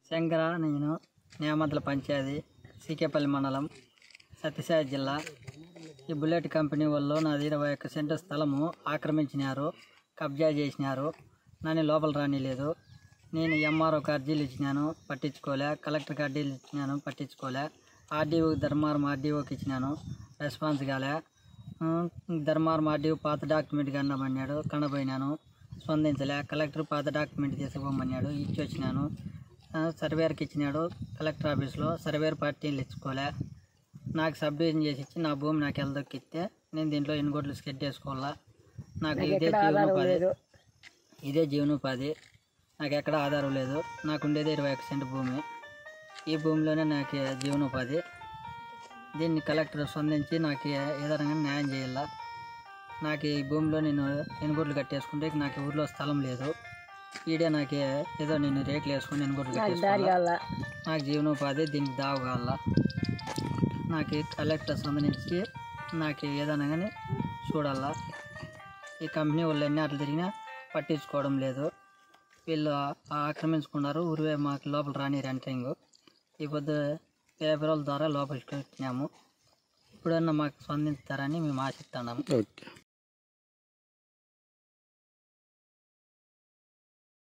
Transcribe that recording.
శంకర, నేను నేమద్ల పంచాయతీ, సీకేపల్లి మండలం, సత్యసాయి జిల్లా. ఈ బుల్లెట్ కంపెనీ వాళ్ళు నాది 21 సెంటు స్థలము ఆక్రమించినారు, కబ్జా చేసినారు. నన్ను లోపల రానిలేదు. నేను ఎంఆర్ఓకి అర్జీలు ఇచ్చినాను, పట్టించుకోలే. కలెక్టర్కి అర్జీలు ఇచ్చినాను, పట్టించుకోలే. ఆర్డీఓ ధర్మారం ఆర్డీఓకి ఇచ్చినాను, రెస్పాన్స్ కాలే. ధర్మారం ఆర్డీఓ పాత డాక్యుమెంట్ కనబడినాడు, కనబోయినాను, స్పందించలే. కలెక్టర్ పాత డాక్యుమెంట్ తీసుకుపోమన్నాడు, ఇచ్చి వచ్చినాను. సర్వేర్కి ఇచ్చినాడు కలెక్టర్ ఆఫీస్లో, సర్వేర్ పార్టీలు ఇచ్చుకోలే. నాకు సబ్ డివిజన్ చేసి ఇచ్చి నా భూమి నాకు ఎలదొక్కిస్తే నేను దీంట్లో ఎన్ని కోట్లు స్కెడ్ చేసుకోవాలా. నాకు ఇదే జీవనోపాధి. నాకు ఎక్కడ ఆధారం లేదు. నాకు ఉండేది 21 సెంటు భూమి. ఈ భూమిలోనే నాకు జీవనోపాధి. దీన్ని కలెక్టర్ స్పందించి నాకు ఏదైనా న్యాయం చేయాల. నాకు ఈ భూమిలో నేను ఎనుగోట్లు కట్టేసుకుంటే నాకు ఊర్లో స్థలం లేదు. ఈడే నాకు ఏదో నేను రేకులు వేసుకుని ఎనుగోట్లు కట్టేసుకోవాలా. నాకు జీవనోపాధి, దీనికి దావు కావాల. నాకు కలెక్టర్ స్పందించి నాకు ఏదైనా కానీ చూడాలా. ఈ కంపెనీ వాళ్ళు ఎన్ని అట్లా తిరిగినా పట్టించుకోవడం లేదు. వీళ్ళు ఆక్రమించుకున్నారు. ఊరివే మాకు లోపల రాని రెంటింగ్. ఈ పొద్దు పేపర్ల ద్వారా లోపలికి వచ్చినాము. ఇప్పుడన్నా మాకు స్పందిస్తారని మేము ఆశిస్తున్నాము.